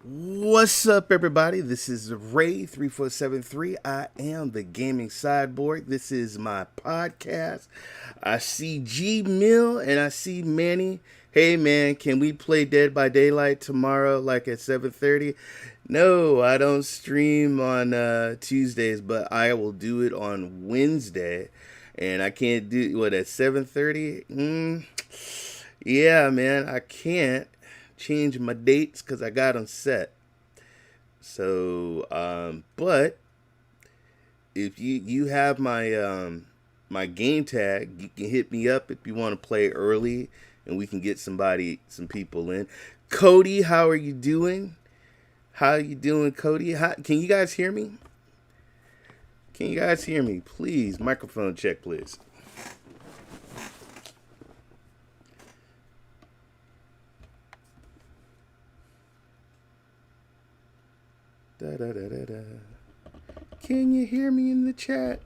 What's up, everybody? This is Ray3473. I am the gaming cyborg. This is my podcast. I see G Mill and I see Manny. Hey, man, can we play Dead by Daylight tomorrow, like at 7:30? No, I don't stream on Tuesdays, but I will do it on Wednesday. And I can't do what at 7:30. Yeah, man, I can't change my dates because I got them set. So, but if you have my game tag, you can hit me up if you want to play early, and we can get some people in. Cody, how are you doing? How you doing, Cody? Can you guys hear me? Can you guys hear me? Please, microphone check, please. Da da da da da. Can you hear me in the chat?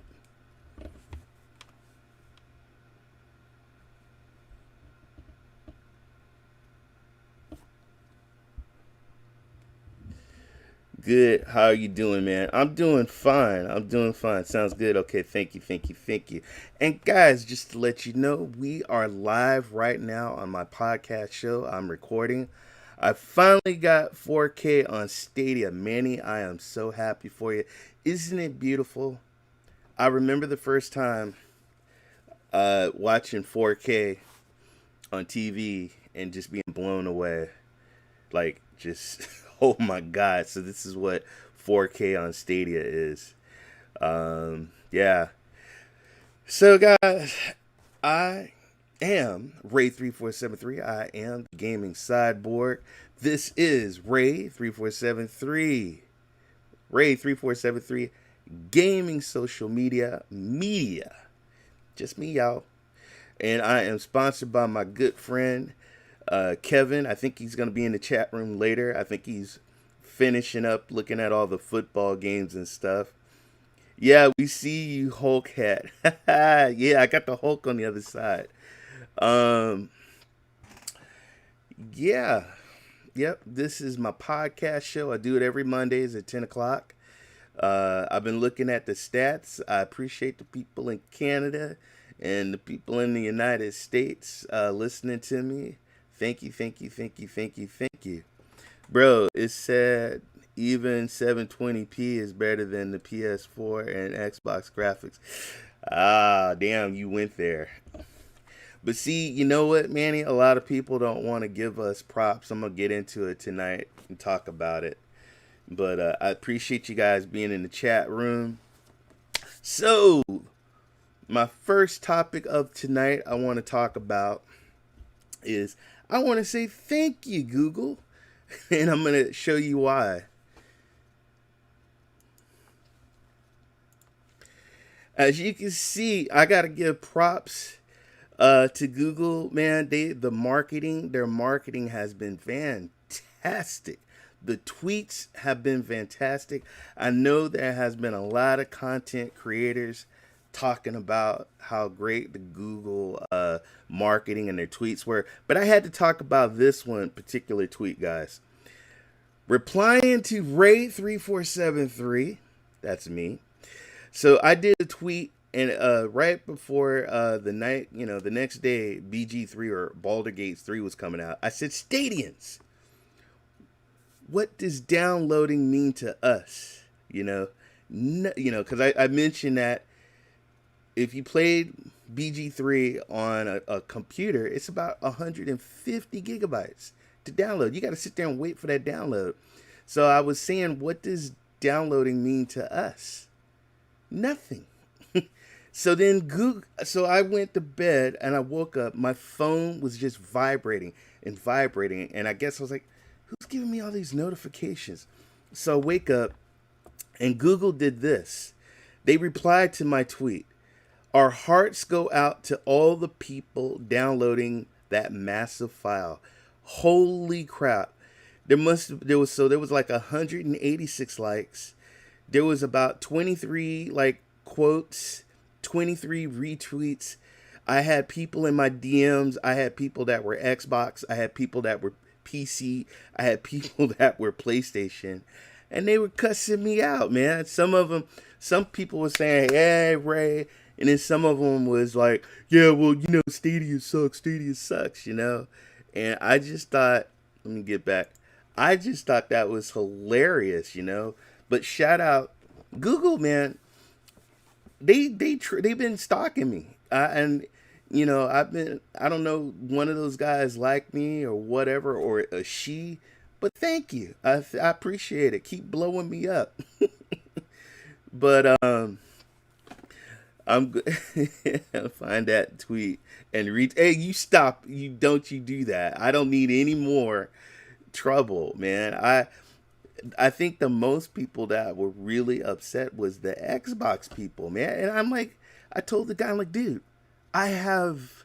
Good. How are you doing, man? I'm doing fine. I'm doing fine. Sounds good. Okay. Thank you. Thank you. Thank you. And guys, just to let you know, we are live right now on my podcast show. I'm recording. I finally got 4K on Stadia. Manny, I am so happy for you. Isn't it beautiful? I remember the first time watching 4K on TV and just being blown away. Like, just, oh my God. So this is what 4K on Stadia is. Yeah. So, guys, I am Ray3473. I am the gaming cyborg. This is Ray3473. Ray3473 gaming social media. Just me, y'all. And I am sponsored by my good friend Kevin. I think he's going to be in the chat room later. I think he's finishing up looking at all the football games and stuff. Yeah, we see you, Hulk hat. Yeah, I got the Hulk on the other side. Um, yeah, yep. This is my podcast show. I do it every Mondays at 10 o'clock. I've been looking at the stats. I appreciate the people in Canada and the people in the United States listening to me. Thank you, thank you, thank you, thank you, thank you. Bro, it said even 720p is better than the PS4 and Xbox graphics. Ah, damn, you went there. But see, you know what, Manny? A lot of people don't want to give us props. I'm going to get into it tonight and talk about it. But I appreciate you guys being in the chat room. So, my first topic of tonight I want to talk about is I want to say thank you, Google. And I'm going to show you why. As you can see, I got to give props to Google. Man, their marketing has been fantastic. The tweets have been fantastic. I know there has been a lot of content creators talking about how great the Google marketing and their tweets were, but I had to talk about this one particular tweet, guys. Replying to Ray3473, that's me. So I did a tweet, and right before the next day, BG3 or Baldur's Gate 3 was coming out, I said, Stadians, what does downloading mean to us? Because I mentioned that if you played BG3 on a computer, it's about 150 gigabytes to download. You got to sit there and wait for that download. So I was saying, what does downloading mean to us? Nothing. So I went to bed and I woke up. My phone was just vibrating and vibrating. And I guess I was like, who's giving me all these notifications? So I wake up and Google did this. They replied to my tweet. Our hearts go out to all the people downloading that massive file. Holy crap. There was like 186 likes. There was about 23 like quotes, 23 retweets. I had people in my DMs. I had people that were Xbox. I had people that were PC. I had people that were PlayStation, and they were cussing me out, man. Some people were saying, "Hey, Ray," and then some of them was like, "Yeah, well, Stadia sucks. Stadia sucks," And I just thought, let me get back. I just thought that was hilarious. But shout out Google, man. They've been stalking me, and I don't know, one of those guys like me or whatever, or a she, but thank you. I appreciate it. Keep blowing me up. But I'm find that tweet and read. Hey, you stop! You do that. I don't need any more trouble, man. I think the most people that were really upset was the Xbox people, man. And I'm like, I told the guy, I'm like, dude, I have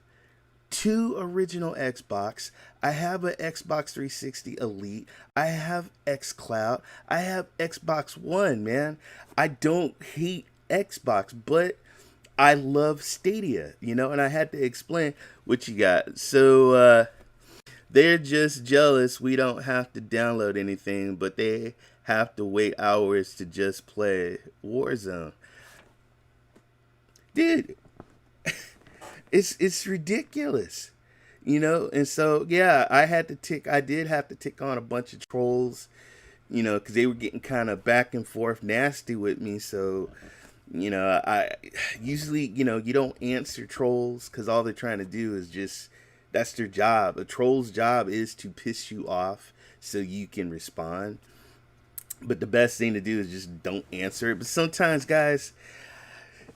two original Xbox. I have an Xbox 360 Elite. I have xCloud. I have Xbox One, man. I don't hate Xbox, but I love Stadia, and I had to explain what you got. So, they're just jealous we don't have to download anything, but they have to wait hours to just play Warzone. Dude, it's ridiculous. And so yeah, I did have to tick on a bunch of trolls, because they were getting kind of back and forth nasty with me. So, I usually, you don't answer trolls because all they're trying to do is just, that's their job. A troll's job is to piss you off so you can respond. But the best thing to do is just don't answer it. But sometimes, guys,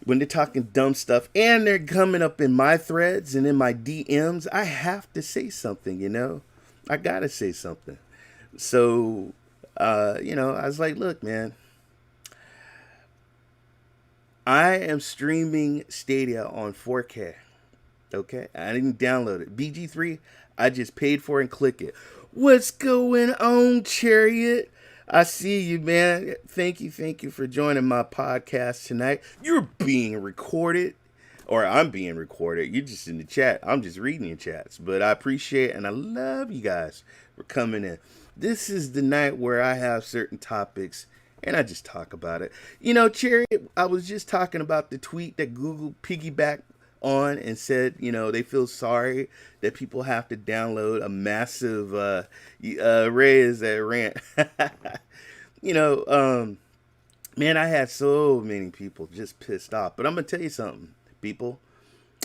when they're talking dumb stuff and they're coming up in my threads and in my DMs, I have to say something, I gotta say something. So, I was like, look, man, I am streaming Stadia on 4K. Okay, I didn't download it. BG3, I just paid for it and click it. What's going on, Chariot? I see you, man. Thank you for joining my podcast tonight. You're being recorded, or I'm being recorded. You're just in the chat. I'm just reading your chats. But I appreciate and I love you guys for coming in. This is the night where I have certain topics and I just talk about it. Chariot, I was just talking about the tweet that Google piggybacked on and said, they feel sorry that people have to download a massive Ray is that rant. Man, I had so many people just pissed off. But I'm gonna tell you something, people.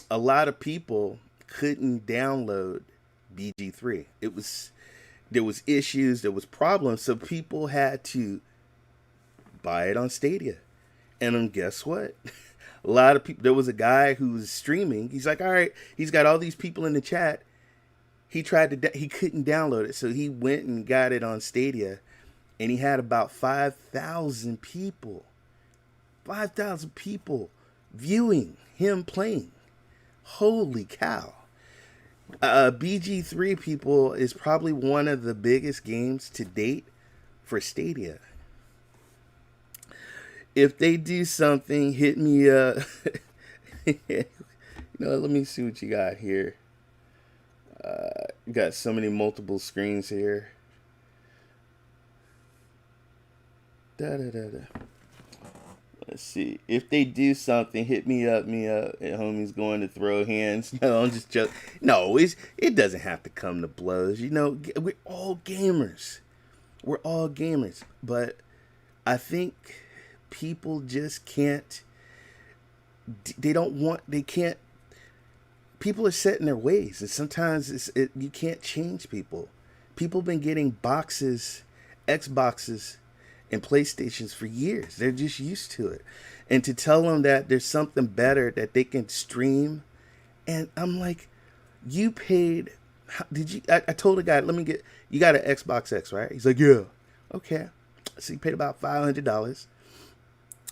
A lot of people couldn't download BG3. There was issues, there was problems, so people had to buy it on Stadia. And guess what? A lot of people, there was a guy who was streaming. He's like, all right, he's got all these people in the chat. He couldn't download it. So he went and got it on Stadia, and he had about 5,000 people viewing him playing. Holy cow. BG3, people, is probably one of the biggest games to date for Stadia. If they do something, hit me up. Let me see what you got here. Got so many multiple screens here. Let's see. If they do something, hit me up. And homie's going to throw hands. No, I'm just joking. No, it doesn't have to come to blows. We're all gamers. But I think people just can't, people are set in their ways, and sometimes you can't change people. People have been getting Xboxes and PlayStations for years. They're just used to it. And to tell them that there's something better that they can stream, and I'm like, you paid, I told the guy, you got an Xbox X, right? He's like, yeah. Okay. So you paid about $500.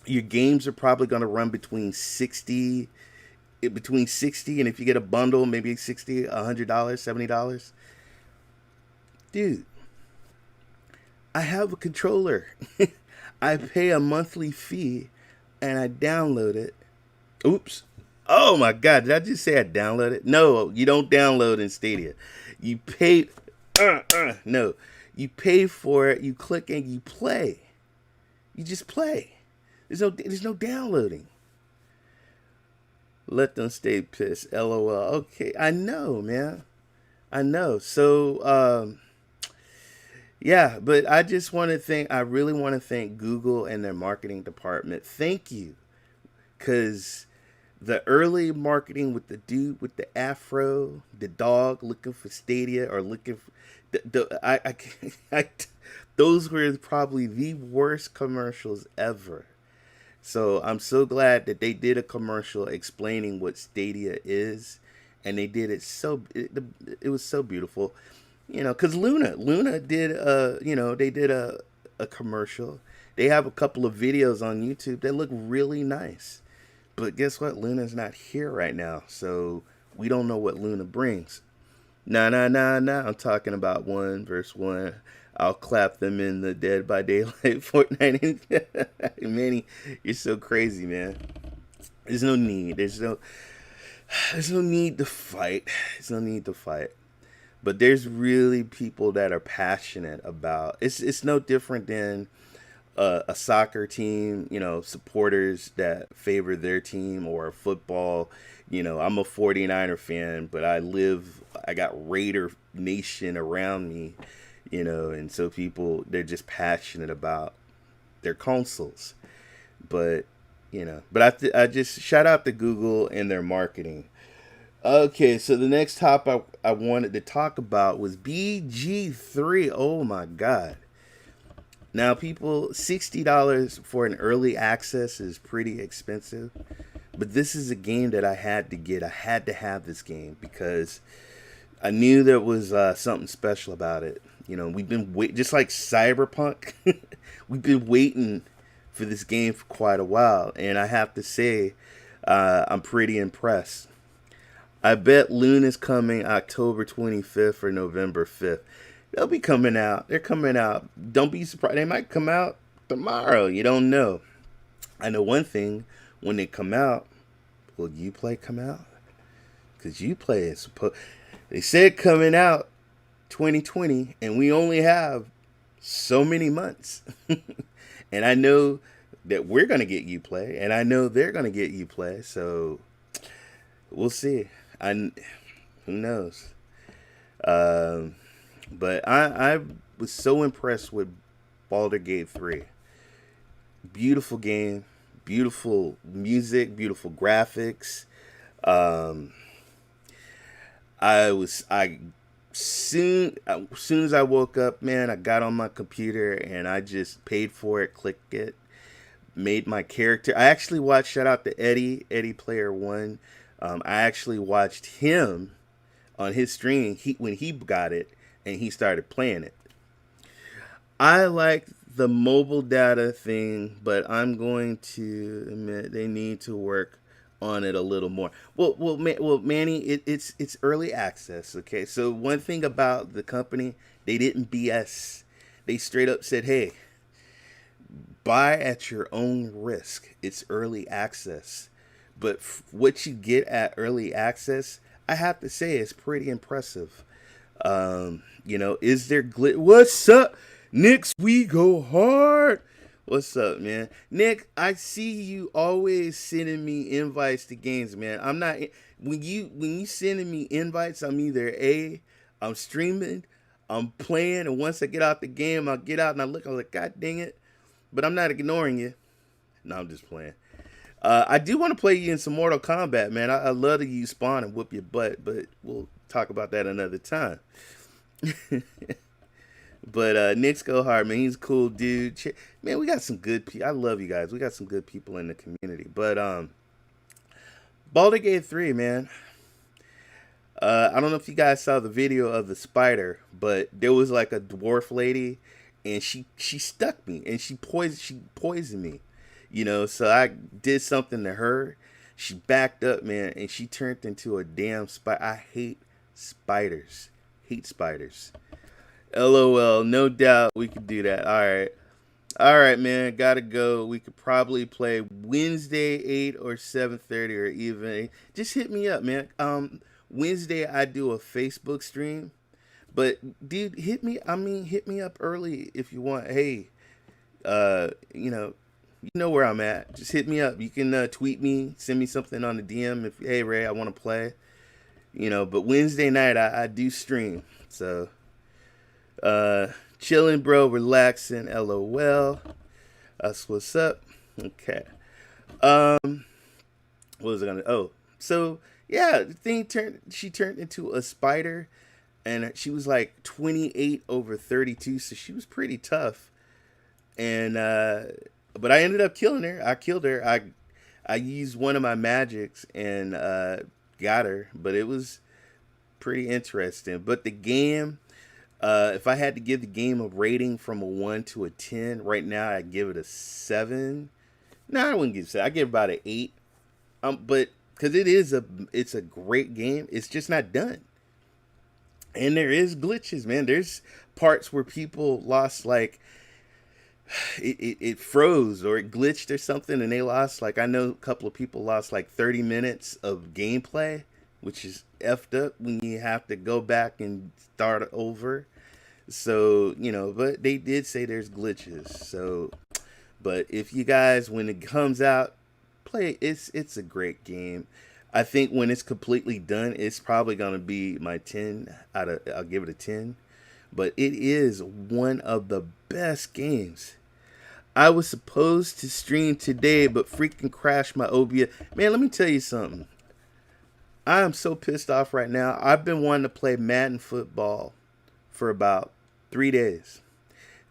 Your games are probably going to run between 60, and if you get a bundle, maybe $60, $100, $70. Dude, I have a controller. I pay a monthly fee and I download it. Oops. Oh my God. Did I just say I download it? No, you don't download in Stadia. You pay. No, you pay for it. You click and you play. You just play. There's no downloading. Let them stay pissed. LOL. Okay, I know, man. I know. So, yeah, but I just want to thank. I really want to thank Google and their marketing department. Thank you, because the early marketing with the dude with the afro, the dog looking for Stadia or looking for I those were probably the worst commercials ever. So I'm so glad that they did a commercial explaining what Stadia is, and they did it it was so beautiful, because Luna did they did a commercial. They have a couple of videos on YouTube that look really nice, but guess what? Luna's not here right now, so we don't know what Luna brings. Nah, nah, nah, nah. I'm talking about 1v1. I'll clap them in the Dead by Daylight Fortnite. Manny, you're so crazy, man. There's no need. There's no need to fight. There's no need to fight. But there's really people that are passionate about. It's no different than a soccer team, supporters that favor their team, or football. I'm a 49er fan, but I got Raider Nation around me, and so they're just passionate about their consoles. But, I just shout out to Google and their marketing. Okay, so the next topic I wanted to talk about was BG3. Oh my God. Now, people, $60 for an early access is pretty expensive, but this is a game that I had to get. I had to have this game because I knew there was something special about it. We've been just like Cyberpunk. We've been waiting for this game for quite a while, and I have to say, I'm pretty impressed. I bet Luna's coming October 25th or November 5th. They'll be coming out. They're coming out. Don't be surprised. They might come out tomorrow. You don't know. I know one thing. When they come out, will Uplay come out? Because Uplay is supposed... They said coming out 2020, and we only have so many months. And I know that we're going to get Uplay, and I know they're going to get Uplay. So we'll see. Who knows? But I was so impressed with Baldur's Gate 3. Beautiful game, beautiful music, beautiful graphics. Soon as I woke up, man, I got on my computer and I just paid for it, clicked it, made my character. I actually watched, shout out to Eddie Player One. I actually watched him on his stream when he got it and he started playing it. I like the mobile data thing, but I'm going to admit they need to work on it a little more. Well, Manny, it's early access, okay? So one thing about the company, they didn't BS. They straight up said, hey, buy at your own risk. It's early access. But what you get at early access, I have to say, is pretty impressive. Is there glitch? What's up, Nick's? We go hard. What's up, man? Nick, I see you always sending me invites to games, man. I'm not when you sending me invites, I'm either I'm streaming, I'm playing, and once I get out the game, I'll get out and I'm like, God dang it. But I'm not ignoring you. No, I'm just playing. I do want to play you in some Mortal Kombat, man. I love to use Spawn and whoop your butt, but we'll talk about that another time. But Nick's go hard, man. He's a cool dude. Man, we got some good people. I love you guys. We got some good people in the community. But Baldur's Gate 3, man. I don't know if you guys saw the video of the spider, but there was like a dwarf lady, and she stuck me, and she poisoned me. So I did something to her. She backed up, man, and she turned into a damn spider. I hate spiders. Hate spiders. LOL, no doubt we could do that. All right, man, gotta go. We could probably play Wednesday 8 or 7:30 or even. Just hit me up, man. Wednesday I do a Facebook stream, But dude, hit me up early if you want. Hey, you know where I'm at. Just hit me up. You can tweet me, send me something on the DM if hey Ray, I want to play. But Wednesday night I do stream. So chilling, bro, relaxing, LOL. That's what's up. Okay. What was I gonna? Oh, so yeah, the thing turned. She turned into a spider, and she was like 28 over 32, so she was pretty tough. And but I ended up killing her. I killed her. I used one of my magics and got her, but it was pretty interesting. But the game, if I had to give the game a rating from a 1 to a 10, right now I'd give it a 7. No, I wouldn't give it a 7. I give it about an 8. But because it's a great game, it's just not done. And there is glitches, man. There's parts where people lost like it froze or it glitched or something, and they lost like I know a couple of people lost like 30 minutes of gameplay, which is effed up when you have to go back and start over. So but they did say there's glitches. So, but if you guys, when it comes out, play it. It's a great game. I think when it's completely done, it's probably gonna be my 10 out of. I'll give it a 10. But it is one of the best games. I was supposed to stream today, but freaking crashed my OBS. Man, let me tell you something. I am so pissed off right now. I've been wanting to play Madden football for about 3 days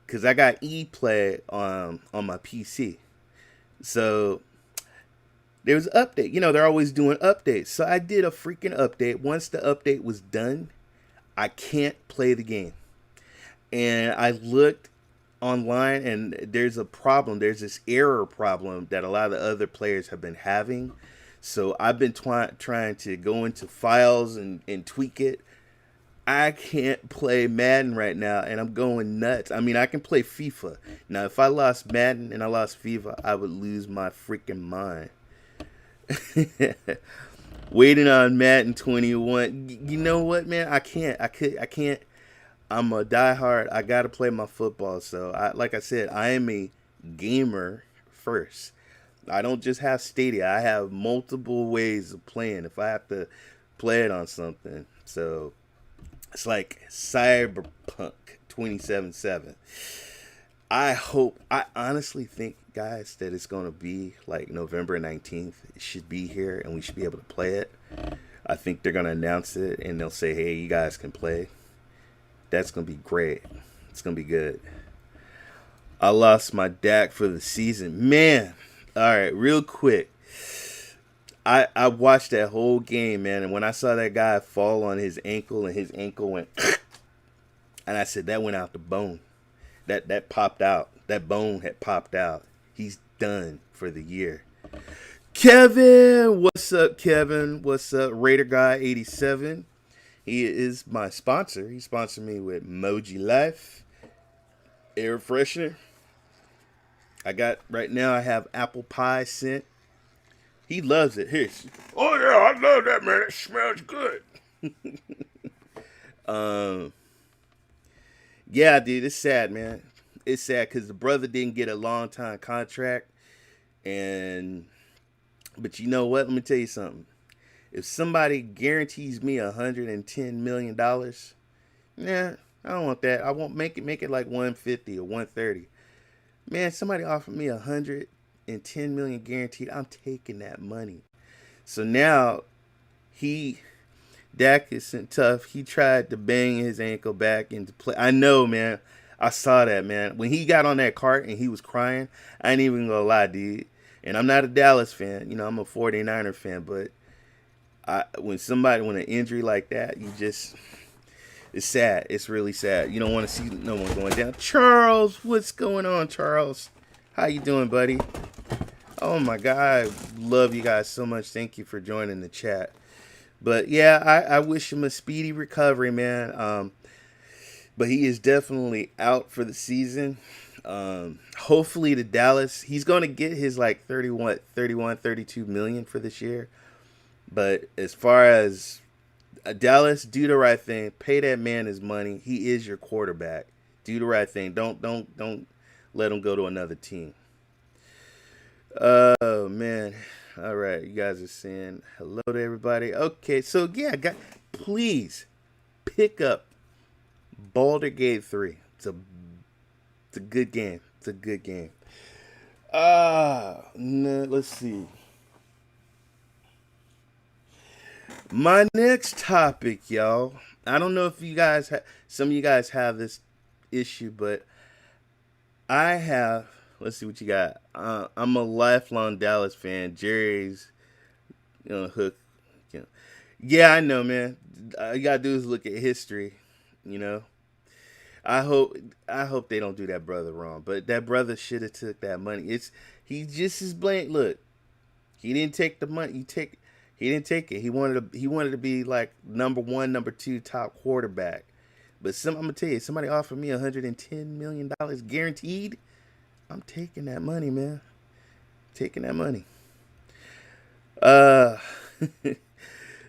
because I got ePlay on my PC. So there was an update. They're always doing updates. So I did a freaking update. Once the update was done, I can't play the game. And I looked online and there's a problem. There's this error problem that a lot of the other players have been having. So I've been trying to go into files and tweak it. I can't play Madden right now and I'm going nuts. I mean, I can play FIFA. Now, if I lost Madden and I lost FIFA, I would lose my freaking mind. Waiting on Madden 21. You know what, man? I can't. I'm a diehard. I gotta play my football. So, like I said, I am a gamer first. I don't just have Stadia. I have multiple ways of playing if I have to play it on something. So, it's like Cyberpunk 2077. I honestly think, guys, that it's going to be like November 19th. It should be here and we should be able to play it. I think they're going to announce it and they'll say, hey, you guys can play. That's going to be great. It's going to be good. I lost my DAC for the season. Man. All right, real quick. I watched that whole game, man. And when I saw that guy fall on his ankle and his ankle went, and I said, that went out the bone. That popped out. That bone had popped out. He's done for the year. Kevin, what's up, Kevin? What's up, Raider Guy 87? He is my sponsor. He sponsored me with Moji Life air freshener. I got right now. I have apple pie scent. He loves it. Here. Oh yeah, I love that, man. It smells good. Yeah, dude, it's sad, man. It's sad because the brother didn't get a long time contract, but you know what? Let me tell you something. If somebody guarantees me $110 million, nah, I don't want that. I won't make it like 150 or 130. Man, somebody offered me $110 million guaranteed. I'm taking that money. So now Dak isn't tough. He tried to bang his ankle back into play. I know, man. I saw that, man. When he got on that cart and he was crying, I ain't even gonna lie, dude. And I'm not a Dallas fan. I'm a 49er fan, but when an injury like that, it's sad. It's really sad. You don't want to see no one going down. Charles, what's going on, Charles? How you doing, buddy? Oh my God, I love you guys so much. Thank you for joining the chat. But yeah, I wish him a speedy recovery, man. But he is definitely out for the season. Hopefully the Dallas, he's going to get his like 32 million for this year. But as far as Dallas, do the right thing. Pay that man his money. He is your quarterback. Do the right thing. Don't let him go to another team. Oh man. All right, you guys are saying hello to everybody. Okay, so yeah, please pick up Baldur's Gate 3. It's a good game. It's a good game. No, let's see. My next topic, y'all. I don't know if you guys, some of you guys have this issue, but I have. Let's see what you got. I'm a lifelong Dallas fan. Jerry's, hook. You know. Yeah, I know, man. All you gotta do is look at history. You know. I hope they don't do that brother wrong. But that brother should have took that money. He just is blatant. Look, he didn't take the money. He didn't take it. He wanted to be like number one, number two top quarterback. But I'm gonna tell you, somebody offered me $110 million guaranteed. I'm taking that money, man. Taking that money.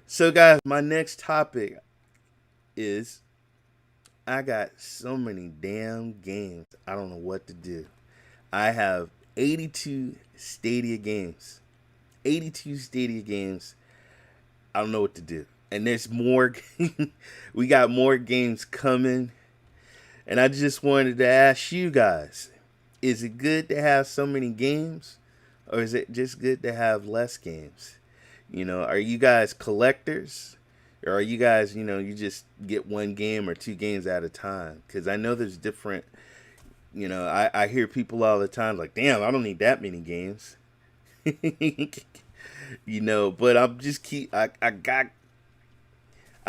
So guys, my next topic is I got so many damn games. I don't know what to do. I have 82 Stadia games. 82 Stadia games. I don't know what to do. And there's more. We got more games coming. And I just wanted to ask you guys, is it good to have so many games? Or is it just good to have less games? Are you guys collectors? Or are you guys, you just get one game or two games at a time? Because I know there's different, I hear people all the time like, damn, I don't need that many games. But I'm just I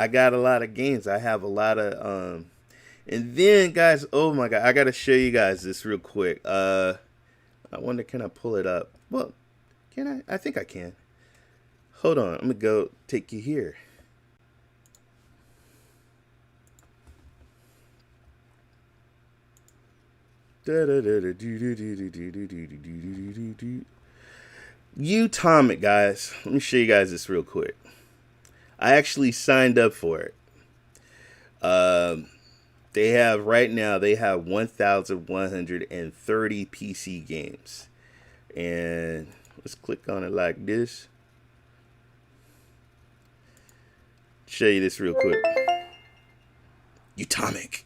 got a lot of games. I have a lot of, and then guys, oh my God, I got to show you guys this real quick. I wonder, can I pull it up? Well, can I? I think I can. Hold on. I'm going to go take you here. Utomic, guys. Let me show you guys this real quick. I actually signed up for it. They have 1,130 PC games. And let's click on it like this. Show you this real quick. Utomic.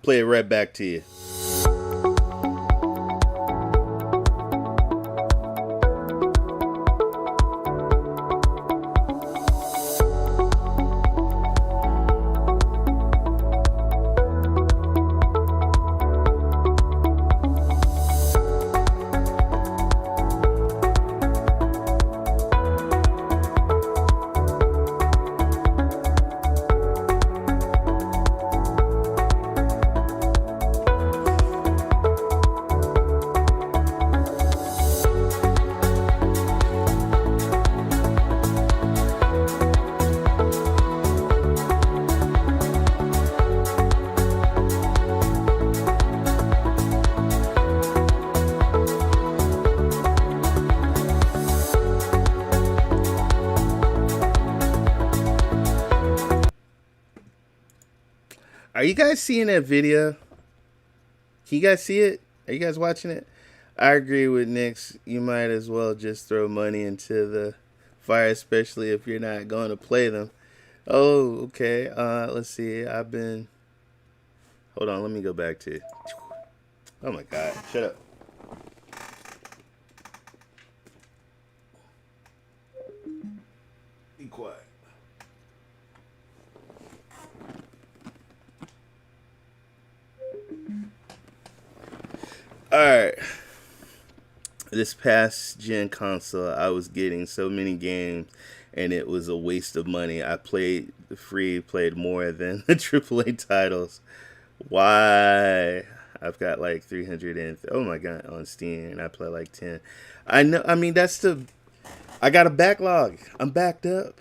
Play it right back to you. Are you guys seeing that video? Can you guys see it? Are you guys watching it? I agree with Nix. You might as well just throw money into the fire, especially if you're not going to play them. Oh, okay. Let's see. Hold on, let me go back to it. Oh my God. Shut up. right. This past gen console, I was getting so many games, and it was a waste of money. I played the free, played more than the AAA titles. Why? I've got like 300 and oh my god on Steam, and I play like 10. I know. I mean, that's the. I got a backlog. I'm backed up,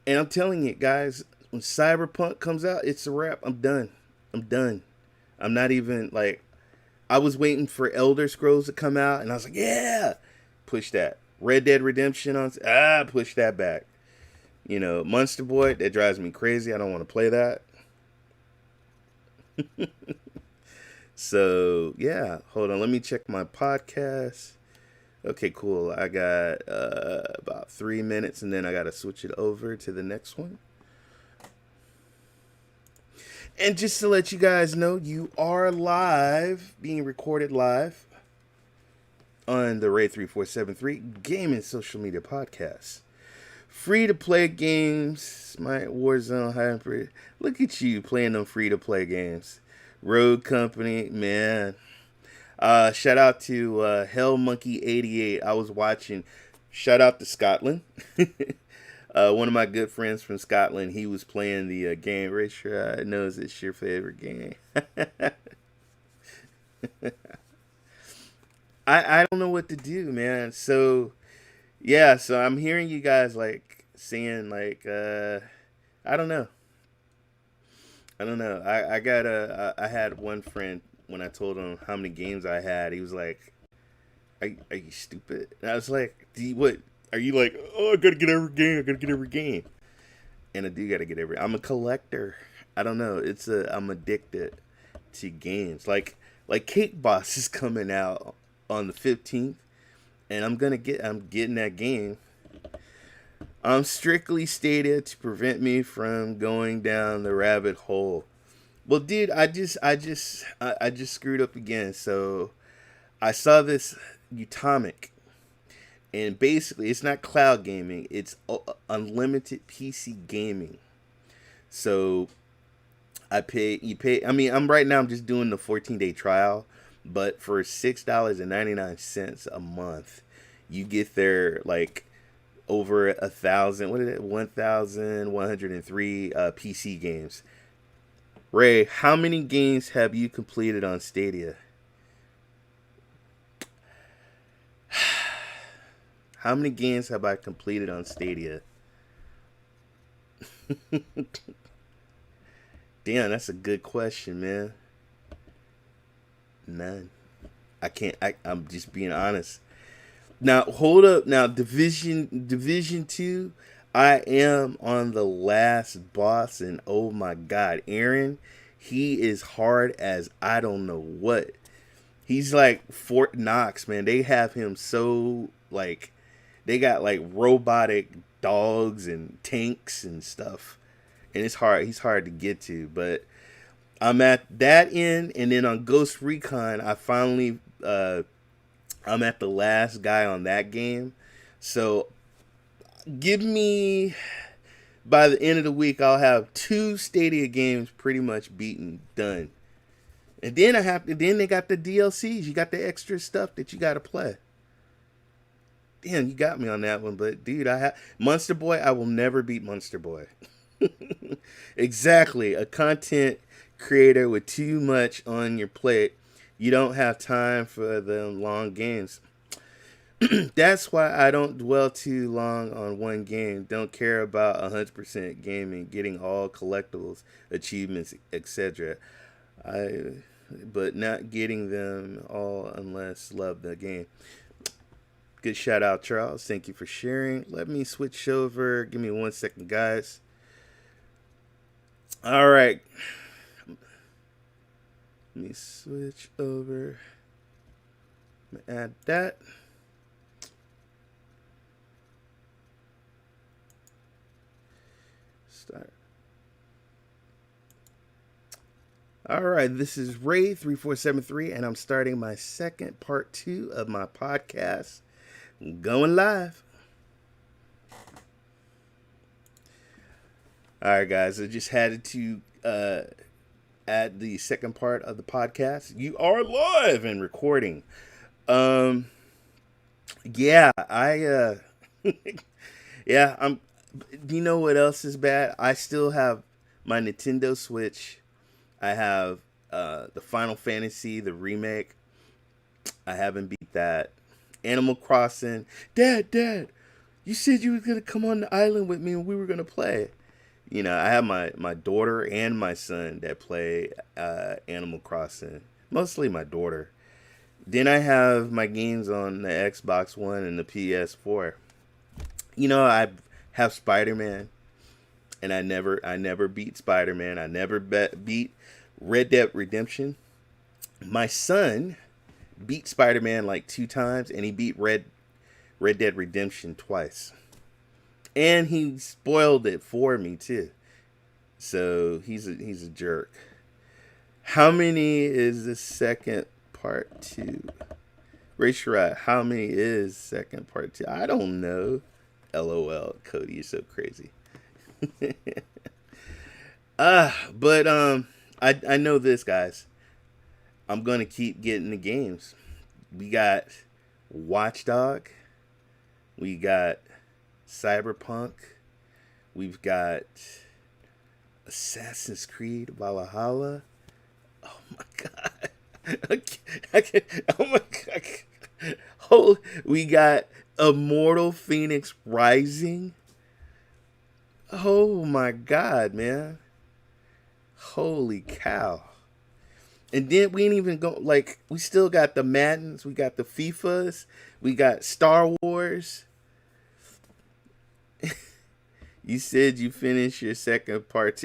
and I'm telling you guys, when Cyberpunk comes out, it's a wrap. I'm done. I'm done. I'm not even like. I was waiting for Elder Scrolls to come out, and I was like, yeah, push that. Red Dead Redemption on push that back. You know, Monster Boy, that drives me crazy. I don't want to play that. So yeah, hold on. Let me check my podcast. Okay, cool. I got about 3 minutes, and then I got to switch it over to the next one. And just to let you guys know, you are live, being recorded live on the Ray3473 Gaming Social Media Podcast. Free to play games, my Warzone Hybrid. Look at you playing them free to play games. Road Company, man. Shout out to Hell Monkey 88. I was watching. Shout out to Scotland. One of my good friends from Scotland, he was playing the game. Rachel knows it's your favorite game. I don't know what to do, man. So yeah, so I'm hearing you guys like saying like I don't know. I had one friend when I told him how many games I had, he was like, "Are you stupid?" And I was like, what? Are you like, oh, I gotta get every game. I gotta get every game." And I do gotta get every. I'm a collector. I don't know. I'm addicted to games. Like Cake Boss is coming out on the 15th, and I'm getting that game. I'm strictly stated to prevent me from going down the rabbit hole. Well, dude, I just screwed up again. So I saw this Utomic, and basically it's not cloud gaming, it's unlimited PC gaming. So you pay, I mean, I'm just doing the 14-day trial, but for $6.99 a month, you get there like over 1,000, what is it, 1,103 PC games. Ray, how many games have you completed on Stadia? How many games have I completed on Stadia? Damn, that's a good question, man. None. I'm just being honest. Now, hold up. Now, Division 2, I am on the last boss, and oh my god, Aaron, he is hard as I don't know what. He's like Fort Knox, man. They have him so, like, they got like robotic dogs and tanks and stuff. And it's hard. He's hard to get to, but I'm at that end, and then on Ghost Recon, I'm at the last guy on that game. So give me, by the end of the week, I'll have 2 Stadia games pretty much beaten, done. And then then they got the DLCs. You got the extra stuff that you got to play. Damn, you got me on that one. But dude, Monster Boy, I will never beat Monster Boy. Exactly. A content creator with too much on your plate, you don't have time for the long games. That's why I don't dwell too long on one game. Don't care about 100% gaming, getting all collectibles, achievements, etc. But not getting them all unless love the game. Good shout out, Charles. Thank you for sharing. Let me switch over. Give me 1 second, guys. All right. Let me switch over. Add that. Start. All right, this is Ray3473, and I'm starting my second part 2 of my podcast. I'm going live. All right, guys, I just had to at the second part of the podcast. You are live and recording. Um, yeah, yeah, I'm. You know what else is bad? I still have my Nintendo Switch. I have the Final Fantasy, the remake. I haven't beat that. Animal Crossing. Dad, you said you were gonna come on the island with me and we were gonna play. You know, I have my daughter and my son that play Animal Crossing. Mostly my daughter. Then I have my games on the Xbox One and the PS4. You know, I have Spider-Man, and I never beat Spider-Man. I never beat Red Dead Redemption. My son beat Spider-Man like 2 times, and he beat Red Dead Redemption twice. And he spoiled it for me too. So he's a jerk. How many is the second part 2? Ray3473, how many is second part 2? I don't know. LOL, Cody, you're so crazy. But I know this, guys. I'm gonna keep getting the games. We got Watchdog. We got Cyberpunk. We've got Assassin's Creed Valhalla. Oh my god. Oh my god. Oh, we got Immortal Phoenix Rising. Oh my god, man. Holy cow. And then we ain't even go, like, we still got the Maddens, we got the FIFAs, we got Star Wars. You said you finished your second part. So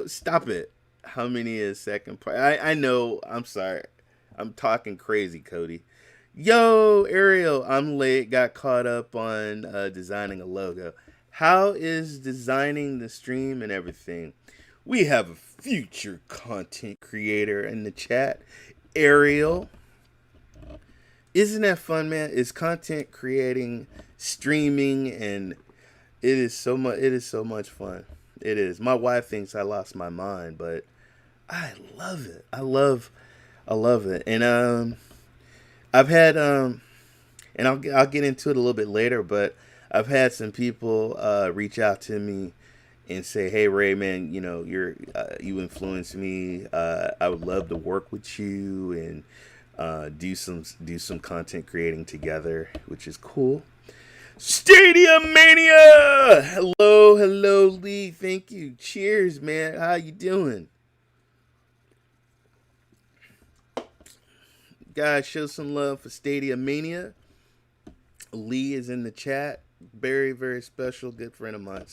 stop it. How many is second part? I know, I'm sorry. I'm talking crazy, Cody. Yo, Ariel, I'm late. Got caught up on designing a logo. How is designing the stream and everything? We have a future content creator in the chat, Ariel. Isn't that fun, man? It's content creating, streaming, and it is so much. It is so much fun. It is. My wife thinks I lost my mind, but I love it. I love it. And I've had and I'll get into it a little bit later, but I've had some people reach out to me and say, "Hey Ray, man, you know you influenced me. I would love to work with you and do some content creating together," which is cool. Stadium Mania! Hello, Lee. Thank you. Cheers, man. How you doing? Guys, show some love for Stadium Mania. Lee is in the chat. Very, very special, good friend of mine.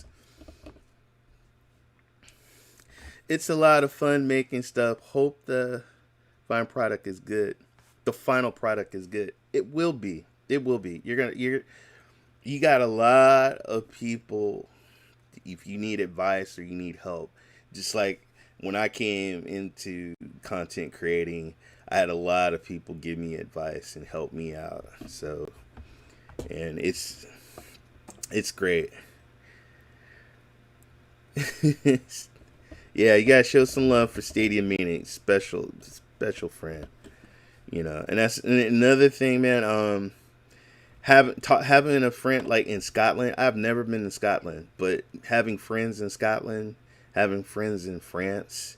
It's a lot of fun making stuff. Hope the final product is good. The final product is good. It will be. It will be. You got a lot of people. If you need advice or you need help, just like when I came into content creating, I had a lot of people give me advice and help me out. So, and it's great. Yeah, you gotta show some love for Stadium Meaning, special friend. You know, and that's another thing, man. Having a friend like in Scotland. I've never been to Scotland, but having friends in Scotland, having friends in France,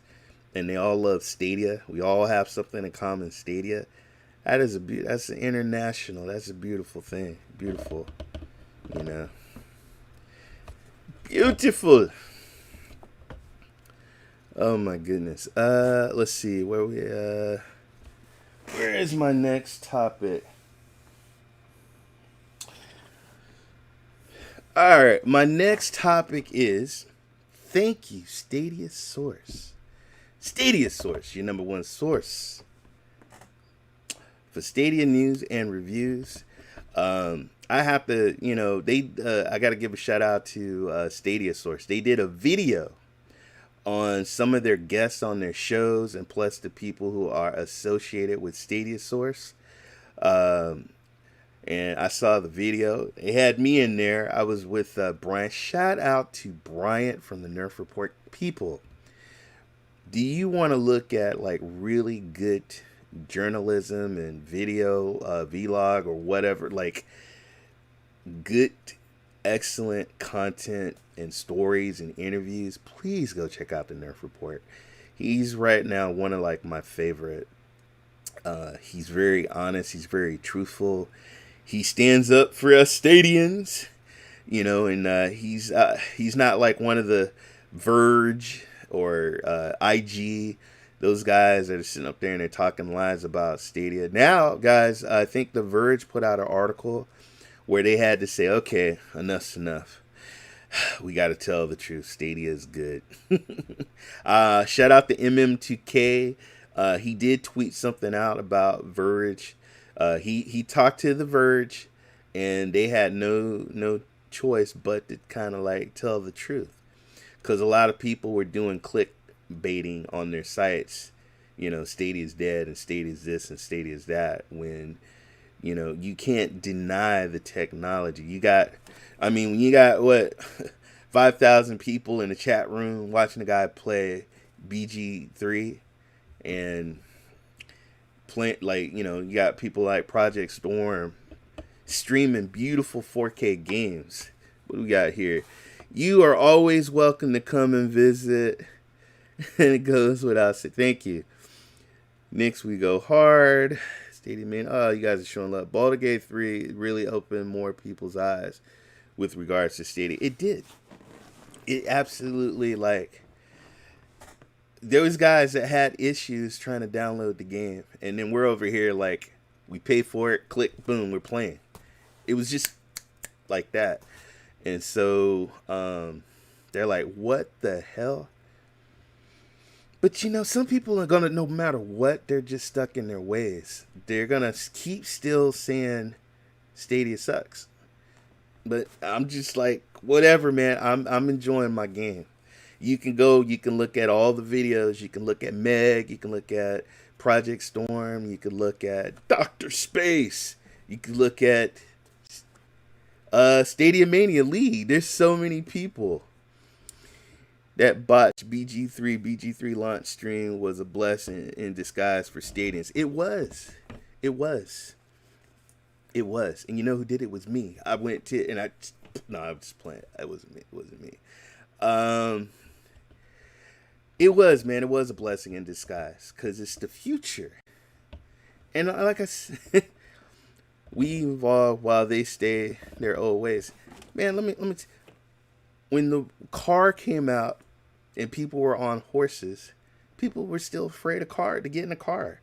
and they all love Stadia. We all have something in common, Stadia. That's an international. That's a beautiful thing. Beautiful, you know. Beautiful. Oh my goodness. Let's see where is my next topic? All right, my next topic is thank you, Stadia Source. Stadia Source, your number one source for Stadia news and reviews. I have to, I got to give a shout out to Stadia Source. They did a video on some of their guests on their shows, and plus the people who are associated with Stadia Source. And I saw the video. They had me in there. I was with Bryant. Shout out to Bryant from the Nerf Report. People, Do you want to look at like really good journalism and video, vlog or whatever, like good, excellent content and stories and interviews? Please go check out the Nerf Report. He's right now one of like my favorite. He's very honest. He's very truthful. He stands up for us stadians, you know, and he's not like one of the Verge or IG, those guys that are sitting up there and they're talking lies about Stadia. Now, guys, I think the Verge put out an article where they had to say, okay, enough's enough. We got to tell the truth. Stadia is good. Shout out to MM2K. He did tweet something out about Verge. He talked to the Verge, and they had no choice but to kind of like tell the truth, because a lot of people were doing clickbaiting on their sites. You know, Stadia's dead and Stadia's this and Stadia's that. When you know you can't deny the technology. When you got what 5,000 people in the chat room watching the guy play BG3 and play, like, you know, you got people like Project Storm streaming beautiful 4K games. What do we got here? You are always welcome to come and visit. And it goes without saying. Thank you. Next we go hard. Stadium man. Oh, you guys are showing love. Baldur's Gate 3 really opened more people's eyes with regards to Stadia. It did. It absolutely, like, there was guys that had issues trying to download the game, and then we're over here like, we pay for it, click, boom, we're playing. It was just like that. And so they're like, what the hell? But you know, some people are gonna, no matter what, they're just stuck in their ways. They're gonna keep still saying Stadia sucks. But I'm just like, whatever, man. I'm enjoying my game. You can look at all the videos. You can look at Meg. You can look at Project Storm. You can look at Dr. Space. You can look at Stadia Mania League. There's so many people that botched BG3. BG3 launch stream was a blessing in disguise for stadiums. It was. And you know who did it? Was me. I went to, and I'm just playing. It wasn't me. It was, man. It was a blessing in disguise, because it's the future. And like I said, we evolve while they stay their old ways. Man, let me. When the car came out and people were on horses, people were still afraid to get in a car.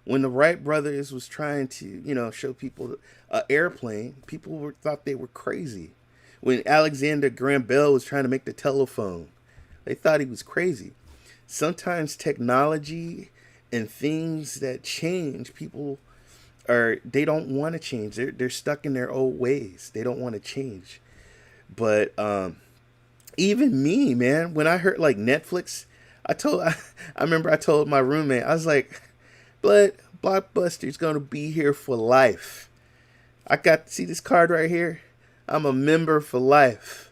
When the Wright brothers was trying to, you know, show people an airplane, people thought they were crazy. When Alexander Graham Bell was trying to make the telephone, they thought he was crazy. Sometimes technology and things that change, they don't want to change. They're stuck in their old ways. They don't want to change. But even me, man, when I heard like Netflix, I remember I told my roommate, I was like, Blockbuster's gonna be here for life. I got to see this card right here. I'm a member for life.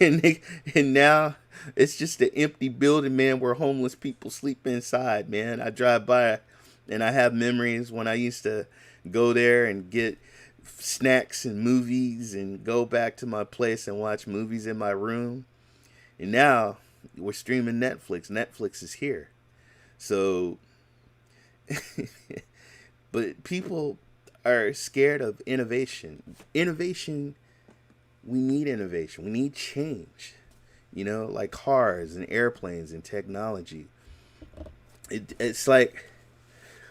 And now it's just an empty building, man, where homeless people sleep inside, man. I drive by and I have memories when I used to go there and get snacks and movies and go back to my place and watch movies in my room. And now we're streaming Netflix. Netflix is here. So, but people are scared of innovation. We need innovation. We need change. You know, like cars and airplanes and technology. It's like,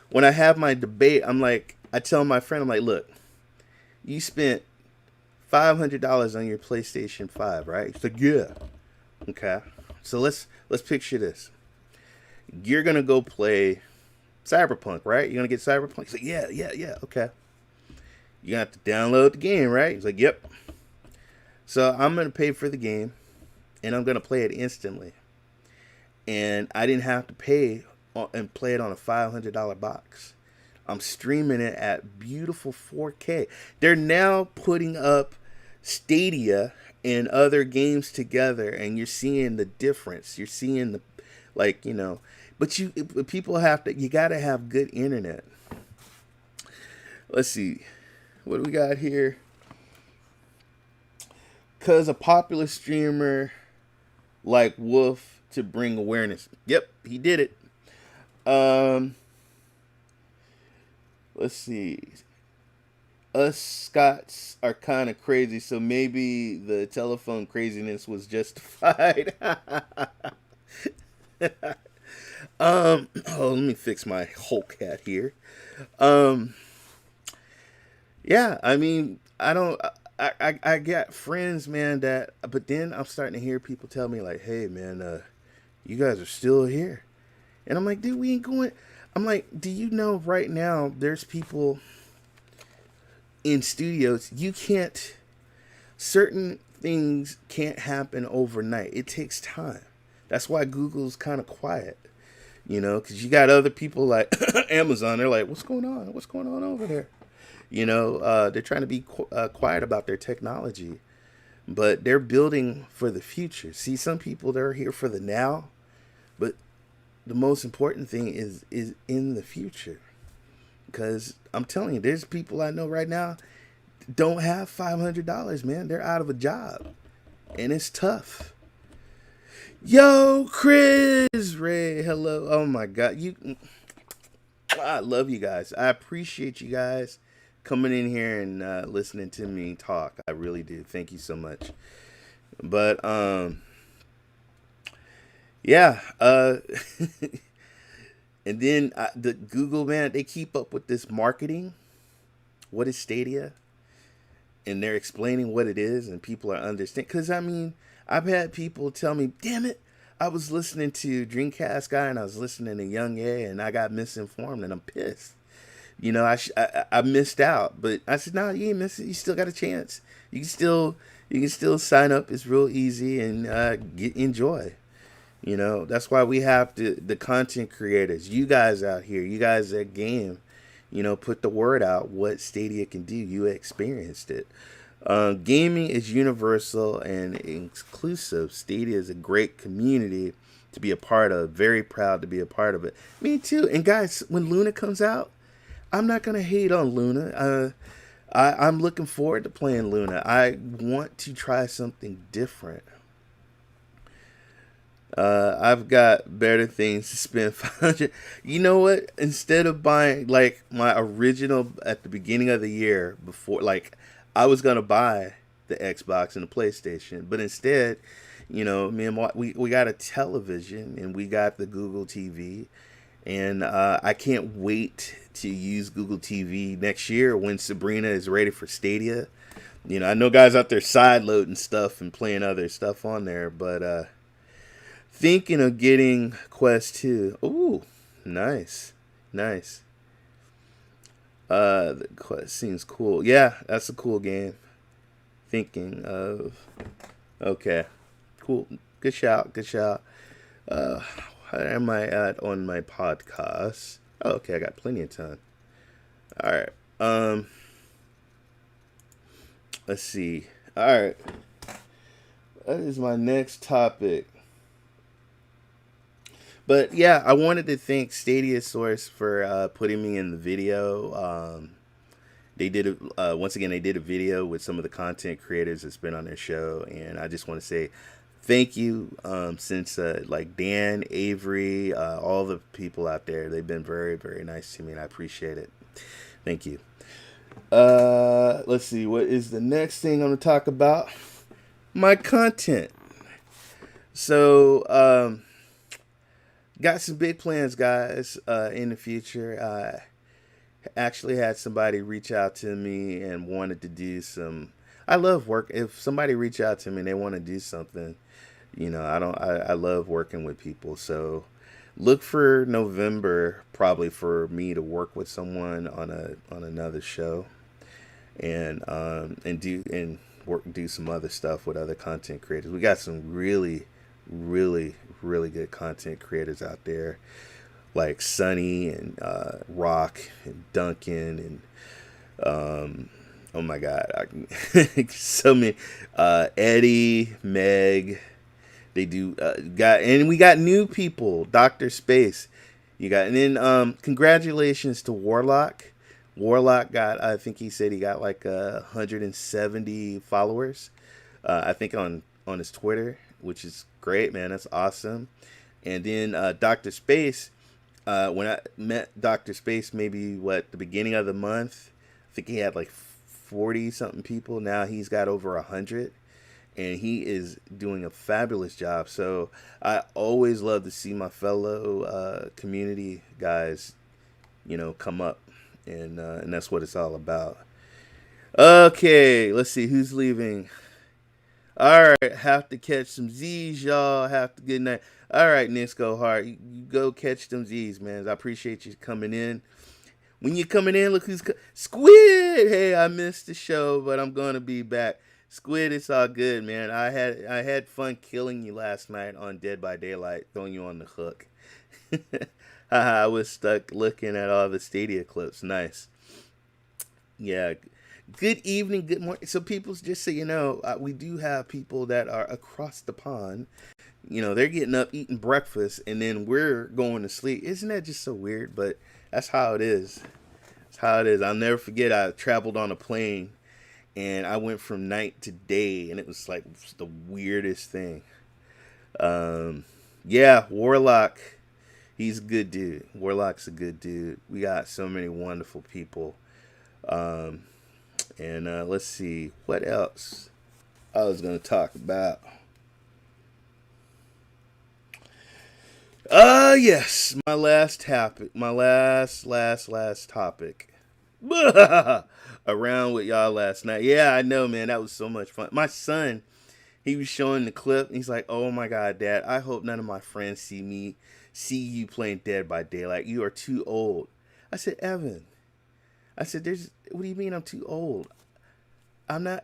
when I have my debate, I tell my friend, I'm like, look, you spent $500 on your PlayStation 5, right? He's like, yeah. Okay. So let's picture this. You're going to go play Cyberpunk, right? You're going to get Cyberpunk? He's like, yeah. Okay. You're going to have to download the game, right? He's like, yep. So I'm going to pay for the game, and I'm going to play it instantly. And I didn't have to pay and play it on a $500 box. I'm streaming it at beautiful 4K. They're now putting up Stadia and other games together, and you're seeing the difference. You're seeing the, like, you know, But people have to. You got to have good internet. Let's see, what do we got here? Cause a popular streamer like Wolf to bring awareness. Yep, he did it. Let's see. Us Scots are kind of crazy, so maybe the telephone craziness was justified. Oh, let me fix my Hulk hat here. Um, yeah, I mean, I don't. I got friends, man. But then I'm starting to hear people tell me like, "Hey, man, you guys are still here," and I'm like, "Dude, we ain't going." I'm like, "Do you know right now? There's people in studios. You can't. Certain things can't happen overnight. It takes time. That's why Google's kind of quiet." Because you got other people like Amazon. They're like, "What's going on? What's going on over there?" They're trying to be quiet about their technology, but they're building for the future. See, some people, they're here for the now, but the most important thing is in the future. Because I'm telling you, there's people I know right now don't have $500, man. They're out of a job, and it's tough. Yo, Chris Ray, hello. Oh my God, I love you guys. I appreciate you guys coming in here and listening to me talk. I really do. Thank you so much. But yeah. And then the Google, man, they keep up with this marketing. What is Stadia? And they're explaining what it is, and people are understanding. Because I mean, I've had people tell me, "Damn it, I was listening to Dreamcast Guy and I was listening to Young A, and I got misinformed, and I'm pissed. I missed out." But I said, "No, you ain't missing. You still got a chance. You can still sign up. It's real easy and enjoy." That's why we have the content creators, you guys out here, you guys that game, put the word out what Stadia can do. You experienced it. Gaming is universal and inclusive. Stadia is a great community to be a part of. Very proud to be a part of it. Me too. And guys, when Luna comes out, I'm not gonna hate on Luna. I'm looking forward to playing Luna. I want to try something different. I've got better things to spend 500. You know what? Instead of buying like my original at the beginning of the year, before, like, I was gonna buy the Xbox and the PlayStation, but instead, me and we got a television and we got the Google TV, and I can't wait to use Google TV next year when Sabrina is ready for Stadia. I know guys out there side loading stuff and playing other stuff on there, but thinking of getting Quest 2. Ooh, nice. Nice. The Quest seems cool. Yeah, that's a cool game. Thinking of. Okay. Cool. Good shout. Good shout. How am I at on my podcast? Oh, okay, I got plenty of time. All right. Let's see. All right. That is my next topic. But yeah, I wanted to thank Stadia Source for putting me in the video. They did once again. They did a video with some of the content creators that's been on their show, and I just want to say thank you. Since like Dan, Avery, all the people out there, they've been very, very nice to me, and I appreciate it. Thank you. Let's see. What is the next thing I'm gonna talk about? My content. So got some big plans, guys, in the future. I actually had somebody reach out to me and wanted to do some. I love work. If somebody reach out to me and they want to do something, I love working with people. So look for November probably for me to work with someone on another show, and do some other stuff with other content creators. We got some really, really, really good content creators out there, like Sunny and Rock and Duncan and oh my God, so many, Eddie, Meg, They do and we got new people, Dr. Space. You got, and then congratulations to Warlock. Warlock got, I think he said he got like 170 followers. I think on his Twitter, which is great, man. That's awesome. And then Dr. Space, when I met Dr. Space, maybe the beginning of the month, I think he had like 40 something people. Now he's got over 100, and he is doing a fabulous job. So I always love to see my fellow community guys, come up, and that's what it's all about. Okay, let's see who's leaving. All right, have to catch some Z's, y'all. Have to good night. All right, Nisco Hart, you go catch them Z's, man. I appreciate you coming in. When you're coming in, look who's Squid. Hey, I missed the show, but I'm gonna be back. Squid, it's all good, man. I had fun killing you last night on Dead by Daylight, throwing you on the hook. I was stuck looking at all the Stadia clips. Nice. Yeah. Good evening, good morning. So people, just so you know, we do have people that are across the pond. They're getting up, eating breakfast, and then we're going to sleep. Isn't that just so weird? But that's how it is. That's how it is. I'll never forget, I traveled on a plane, and I went from night to day, and it was like the weirdest thing. Yeah, Warlock, he's a good dude. Warlock's a good dude. We got so many wonderful people. And let's see, what else I was going to talk about. Yes, my last topic, my last topic. Around with y'all last night. Yeah, I know, man, that was so much fun. My son, he was showing the clip, and he's like, oh my God, Dad, I hope none of my friends see you playing Dead by Daylight. You are too old. I said, Evan, what do you mean I'm too old? I'm not.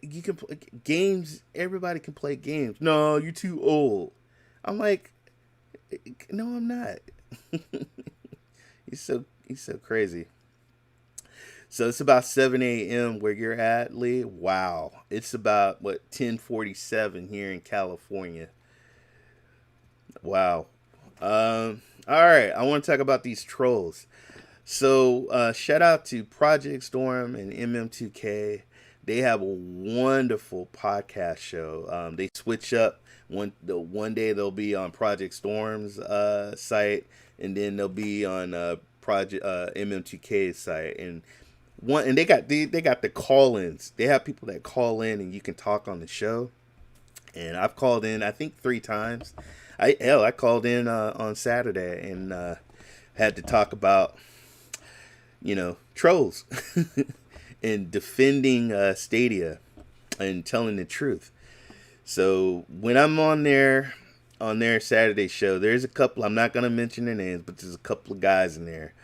You can play games. Everybody can play games. No, you're too old. I'm like, no, I'm not. He's so crazy. So it's about 7 a.m. where you're at, Lee. Wow, it's about 10:47 here in California. Wow. All right, I want to talk about these trolls. So shout out to Project Storm and MM2K. They have a wonderful podcast show. They switch up. One day they'll be on Project Storm's site, and then they'll be on Project MM2K's site. And they got the call-ins. They have people that call in, and you can talk on the show. And I've called in, I think 3 times. I called in on Saturday and had to talk about trolls and defending Stadia and telling the truth. So when I'm on their Saturday show, there's a couple, I'm not going to mention their names, but there's a couple of guys in there,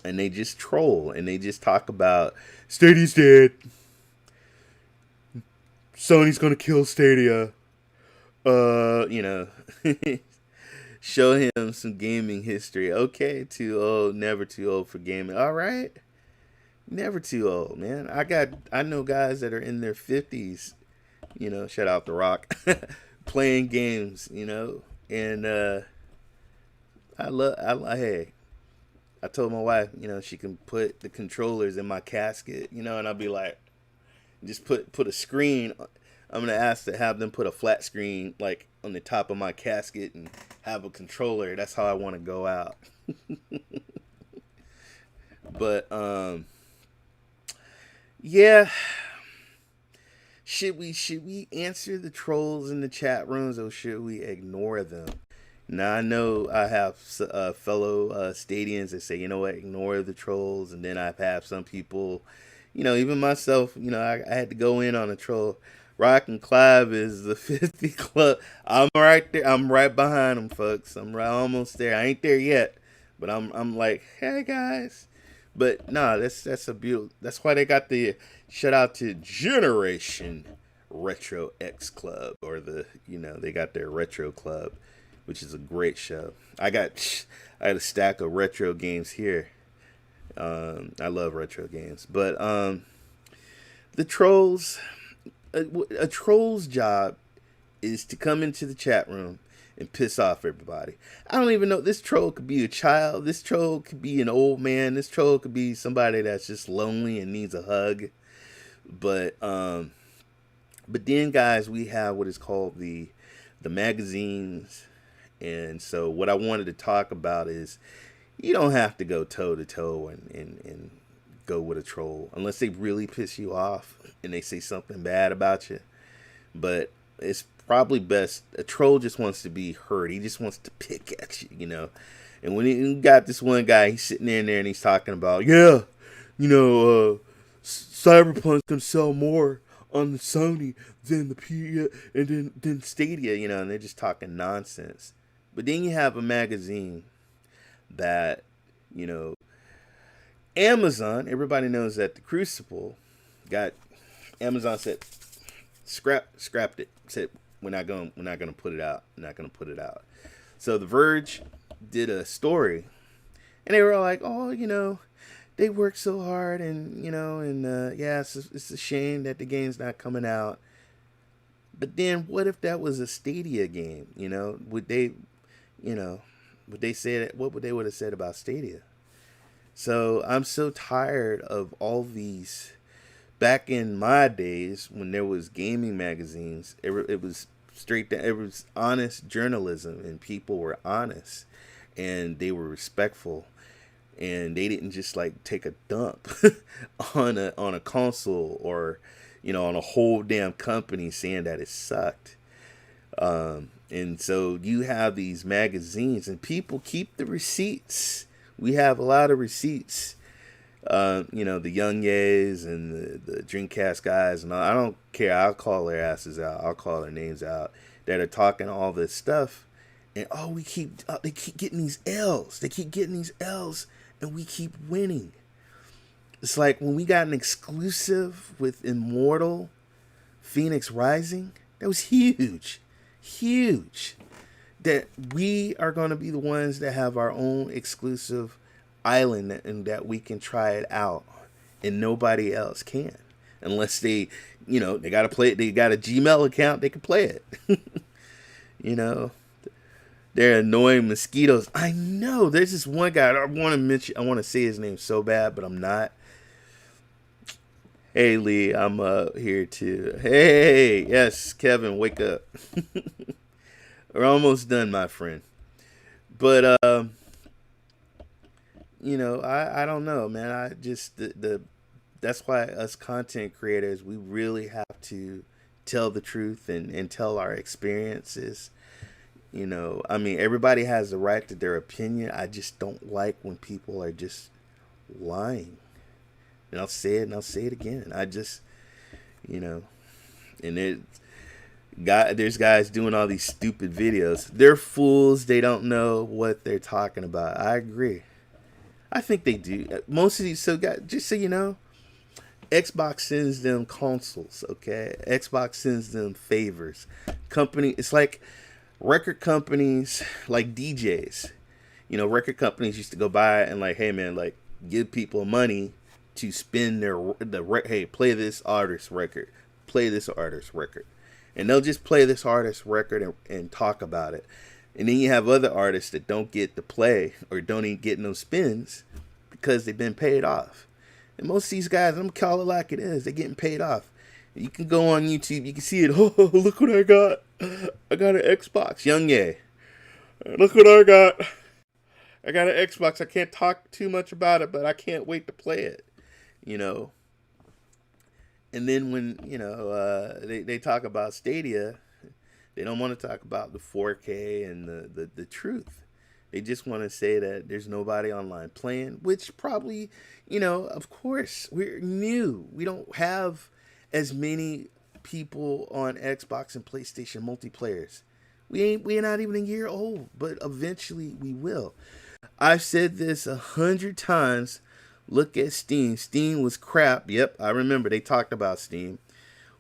and they just troll, and they just talk about Stadia's dead, Sony's going to kill Stadia, show him some gaming history. Okay, too old, never too old for gaming. All right. Never too old, man. I know guys that are in their 50s, shout out The Rock, playing games, and hey, I told my wife, she can put the controllers in my casket, and I'll be like, just put a screen. I'm going to ask to have them put a flat screen like on the top of my casket and have a controller. That's how I want to go out. But yeah, should we answer the trolls in the chat rooms, or should we ignore them? Now I know I have fellow Stadians that say, ignore the trolls, and then I've had some people, even myself, I had to go in on a troll. Rock and Clive is the 50 club. I'm right there. I'm right behind them, folks. I'm almost there. I ain't there yet, but I'm like, hey guys. But no, that's a beautiful. That's why they got the shout out to Generation Retro X Club, or they got their Retro Club, which is a great show. I had a stack of retro games here. I love retro games, but the trolls. A troll's job is to come into the chat room and piss off everybody. I don't even know. This troll could be a child. This troll could be an old man. This troll could be somebody that's just lonely and needs a hug. But then, guys, we have what is called the magazines. And so what I wanted to talk about is you don't have to go toe to toe and go with a troll unless they really piss you off and they say something bad about you. But it's probably best. A troll just wants to be heard. He just wants to pick at you, you know. And when you got this one guy, he's sitting there and he's talking about, yeah, you know, Cyberpunk's gonna sell more on the Sony than the P and then Stadia, you know, and they're just talking nonsense. But then you have a magazine that, you know, Amazon, everybody knows that the Crucible got, Amazon said scrapped it, said we're not gonna put it out, So The Verge did a story, and they were all like, oh, you know, they worked so hard, and you know, and yeah, it's a shame that the game's not coming out. But then what if that was a Stadia game? You know, would they say that? What would they would have said about Stadia? So I'm so tired of all these. Back in my days, when there was gaming magazines, it was straight down. It was honest journalism, and people were honest, and they were respectful, and they didn't just like take a dump on a console or, you know, on a whole damn company saying that it sucked. And so you have these magazines, and people keep the receipts. We have a lot of receipts. You know, the Young Yays and the Dreamcast guys, and all, I don't care. I'll call their asses out. I'll call their names out that are talking all this stuff. And they keep getting these L's. They keep getting these L's, and we keep winning. It's like when we got an exclusive with Immortal Phoenix Rising, that was huge. That we are going to be the ones that have our own exclusive island and that we can try it out, and nobody else can, unless they, you know, they got to play it. They got a Gmail account, they can play it. You know, they're annoying mosquitoes. I know. There's this one guy I want to mention. I want to say his name so bad, but I'm not. Hey Lee, I'm here too. Hey, yes, Kevin, wake up. We're almost done, my friend. But you know, I don't know, man. I just that's why us content creators, we really have to tell the truth and tell our experiences. You know, I mean, everybody has the right to their opinion. I just don't like when people are just lying. And I'll say it and I'll say it again. I just, you know, and there's guys doing all these stupid videos. They're fools. They don't know what they're talking about. I agree. I think they do. Most of these, so guys, just so you know, Xbox sends them consoles, okay? Xbox sends them favors. It's like record companies, like DJs. You know, record companies used to go by and like, hey man, like give people money to spin hey, play this artist record. Play this artist record. And they'll just play this artist record and talk about it. And then you have other artists that don't get to play or don't even get no spins because they've been paid off. And most of these guys, I'm call it like it is, they're getting paid off. You can go on YouTube, you can see it. Oh, look what I got. I got an Xbox. Young Ye. Look what I got. I got an Xbox. I can't talk too much about it, but I can't wait to play it. You know. And then when, you know, they talk about Stadia, they don't want to talk about the 4K and the truth. They just want to say that there's nobody online playing, which probably, you know, of course, we're new. We don't have as many people on Xbox and PlayStation multiplayers. We're not even a year old, but eventually we will. I've said this 100 times. Look at Steam. Steam was crap. Yep, I remember they talked about Steam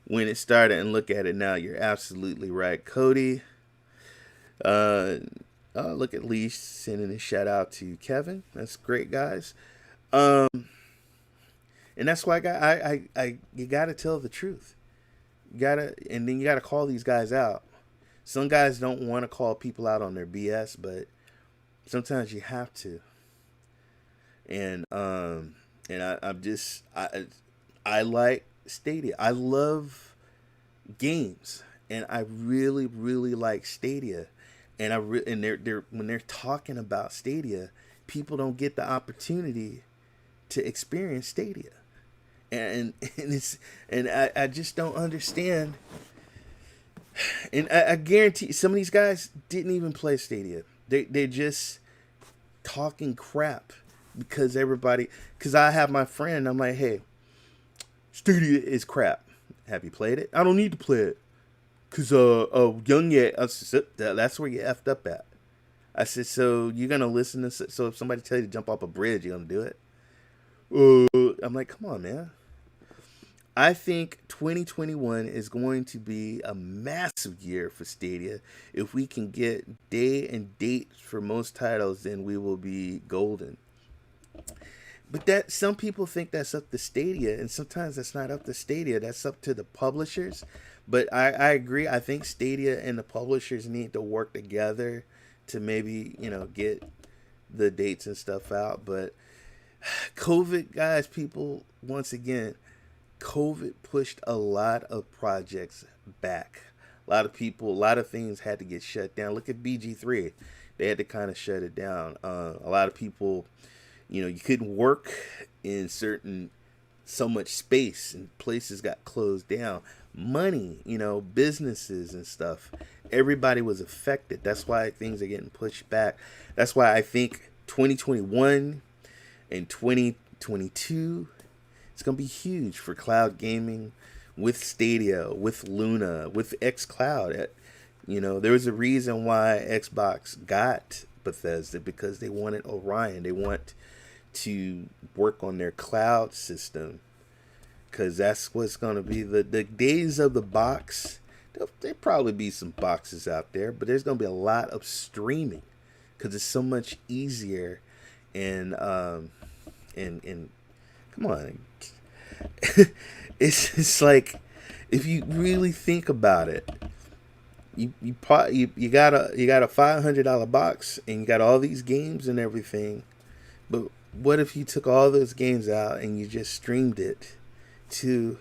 when it started, and look at it now. You're absolutely right, Cody. Look at Lee sending a shout out to Kevin. That's great, guys. And that's why you gotta tell the truth. And then you gotta call these guys out. Some guys don't want to call people out on their BS, but sometimes you have to. And I like Stadia. I love games, and I really really like Stadia. And and they're when they're talking about Stadia, people don't get the opportunity to experience Stadia. And I just don't understand. And I guarantee some of these guys didn't even play Stadia. They're just talking crap because everybody. Because I have my friend. I'm like, hey, Stadia is crap. Have you played it? I don't need to play it. Cause young yet. That's where you effed up at. I said, so you're gonna listen to. So if somebody tells you to jump off a bridge, you're gonna do it. I'm like, come on, man. I think 2021 is going to be a massive year for Stadia. If we can get day and dates for most titles, then we will be golden. But that some people think that's up to Stadia, and sometimes that's not up to Stadia. That's up to the publishers. But I agree. I think Stadia and the publishers need to work together to maybe get the dates and stuff out. But COVID, guys, people, once again, COVID pushed a lot of projects back. A lot of people, a lot of things had to get shut down. Look at BG3. They had to kind of shut it down. A lot of people, you couldn't work in so much space, and places got closed down. Money, businesses and stuff. Everybody was affected. That's why things are getting pushed back. That's why I think 2021 and 2022, it's going to be huge for cloud gaming with Stadia, with Luna, with xCloud. There was a reason why Xbox got Bethesda, because they wanted Orion. They want to work on their cloud system, because that's what's going to be the days of the box. There'll probably be some boxes out there, but there's going to be a lot of streaming because it's so much easier. And come on, it's like, if you really think about it, you got a $500 box and you got all these games and everything, but what if you took all those games out and you just streamed it to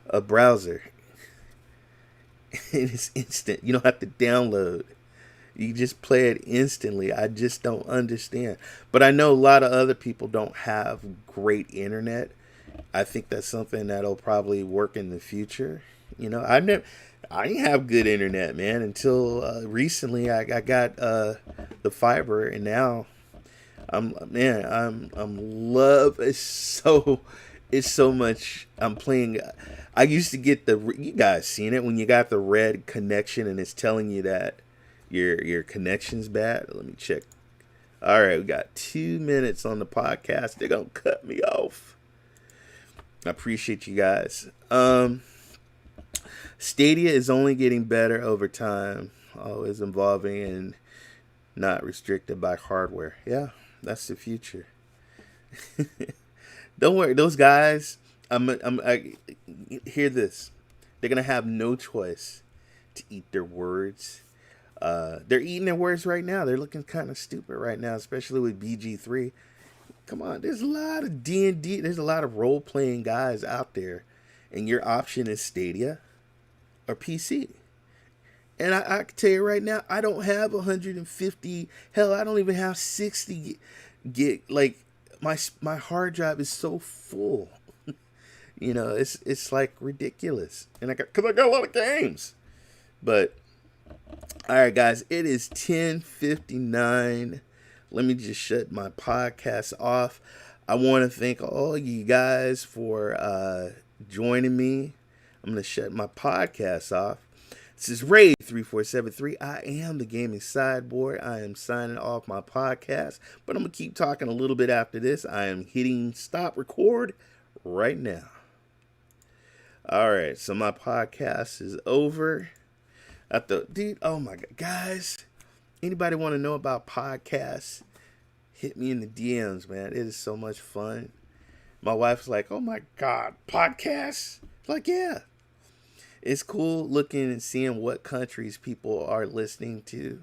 a browser? And it's instant. You don't have to download. You just play it instantly. I just don't understand. But I know a lot of other people don't have great internet. I think that's something that'll probably work in the future. I didn't have good internet, man, until recently. I got the fiber, and now I'm love. It's so much. I'm playing. I used to get you guys seen it when you got the red connection and it's telling you that your connection's bad. Let me check. All right, we got 2 minutes on the podcast. They're gonna cut me off. I appreciate you guys. Stadia is only getting better over time, always evolving and not restricted by hardware. Yeah, that's the future. Don't worry, those guys. I hear this. They're gonna have no choice to eat their words. They're eating their words right now. They're looking kind of stupid right now, especially with BG3. Come on, there's a lot of D&D. There's a lot of role-playing guys out there, and your option is Stadia or PC. And I can tell you right now, I don't have 150. Hell, I don't even have 60 gig. Like my hard drive is so full. It's like ridiculous. And because I got a lot of games. But all right, guys, it is 10:59. Let me just shut my podcast off. I want to thank all you guys for joining me. I'm going to shut my podcast off. This is Ray3473. I am the gaming sideboard. I am signing off my podcast, but I'm going to keep talking a little bit after this. I am hitting stop record right now. All right, so my podcast is over. Dude, oh my God, guys, anybody want to know about podcasts? Hit me in the DMs, man. It is so much fun. My wife's like, oh my God, podcasts? Like, yeah. it's cool looking and seeing what countries people are listening to,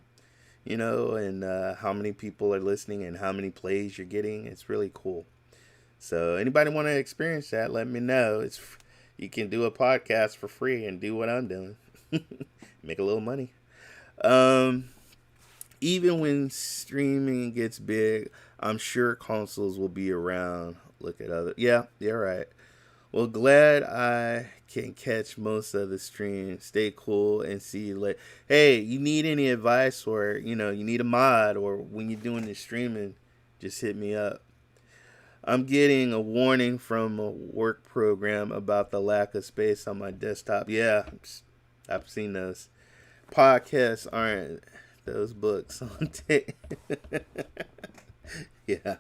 and how many people are listening and how many plays you're getting. It's really cool. So anybody want to experience that, let me know. You can do a podcast for free and do what I'm doing. Make a little money. Um, Even when streaming gets big, I'm sure consoles will be around. Look at other. Yeah, you're right. Well, glad I can catch most of the stream. Stay cool and see you later. Hey, you need any advice or you need a mod or when you're doing the streaming, just hit me up. I'm getting a warning from a work program about the lack of space on my desktop. Yeah, I've seen those. Podcasts aren't those books on tape. Yeah.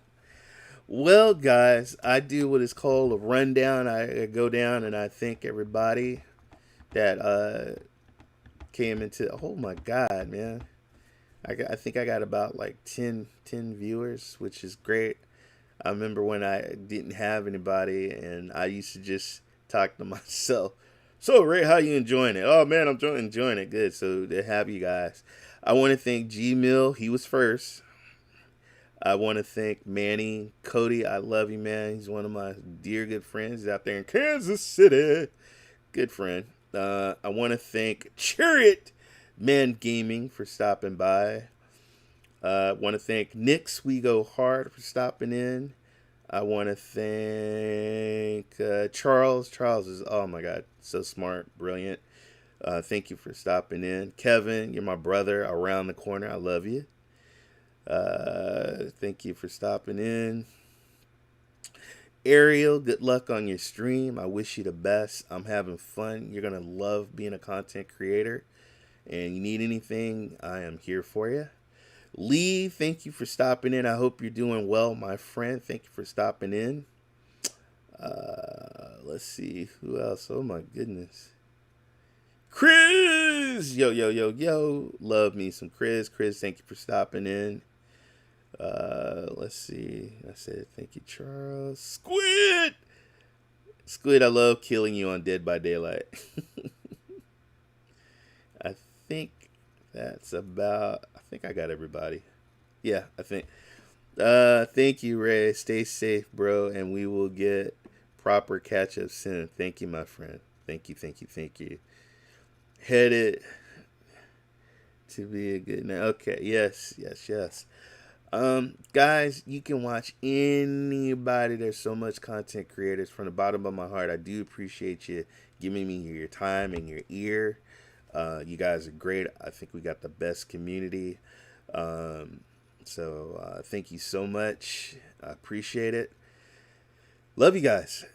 Well, guys, I do what is called a rundown. I go down and I thank everybody that came into. Oh my God, man! I think I got about like 10 viewers, which is great. I remember when I didn't have anybody and I used to just talk to myself. So, Ray, how you enjoying it? Oh man, I'm enjoying it. Good. So to have you guys, I want to thank G Mill. He was first. I want to thank Manny, Cody. I love you, man. He's one of my dear good friends. He's out there in Kansas City. Good friend. I want to thank Chariot Man Gaming for stopping by. I want to thank Nick's We Go Hard for stopping in. I want to thank Charles. Charles is, oh my God, so smart, brilliant. Thank you for stopping in. Kevin, you're my brother around the corner. I love you. Thank you for stopping in. Ariel, good luck on your stream. I wish you the best. I'm having fun. You're going to love being a content creator. And you need anything, I am here for you. Lee, thank you for stopping in. I hope you're doing well, my friend. Thank you for stopping in. Let's see. Who else? Oh, my goodness. Chris! Yo, yo, yo, yo. Love me some Chris. Chris, thank you for stopping in. Let's see. I said thank you, Charles. Squid! Squid, I love killing you on Dead by Daylight. I think that's about... I think I got everybody. Yeah, I think. Thank you, Ray. Stay safe, bro, and we will get proper catch-up soon. Thank you, my friend. Thank you, thank you, thank you. Headed to be a good night. Okay, yes, yes, yes. Guys, you can watch anybody. There's so much content creators. From the bottom of my heart, I do appreciate you giving me your time and your ear. You guys are great. I think we got the best community. So thank you so much. I appreciate it. Love you guys.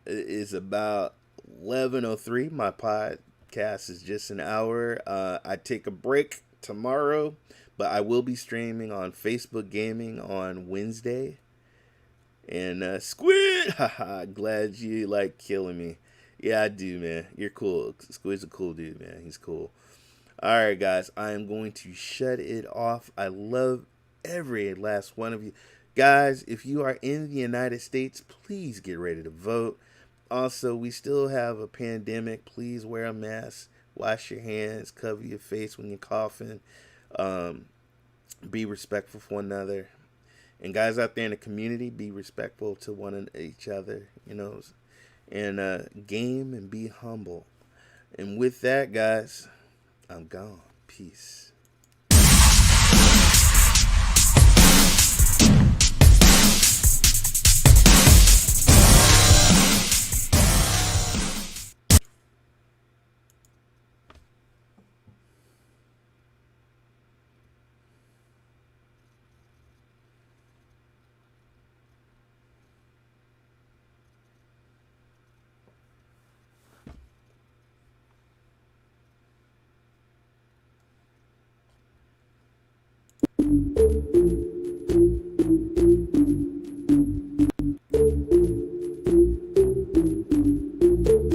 It's about 11:03. My podcast is just an hour. I take a break tomorrow, but I will be streaming on Facebook Gaming on Wednesday. And Squid, haha, glad you like killing me. Yeah, I do, man. You're cool. Squid's a cool dude, man. He's cool. All right, guys, I am going to shut it off. I love every last one of you. Guys, if you are in the United States, please get ready to vote. Also, we still have a pandemic. Please wear a mask. Wash your hands. Cover your face when you're coughing. Be respectful for one another. And guys out there in the community, be respectful to each other, and game and be humble. And with that, guys, I'm gone. Peace.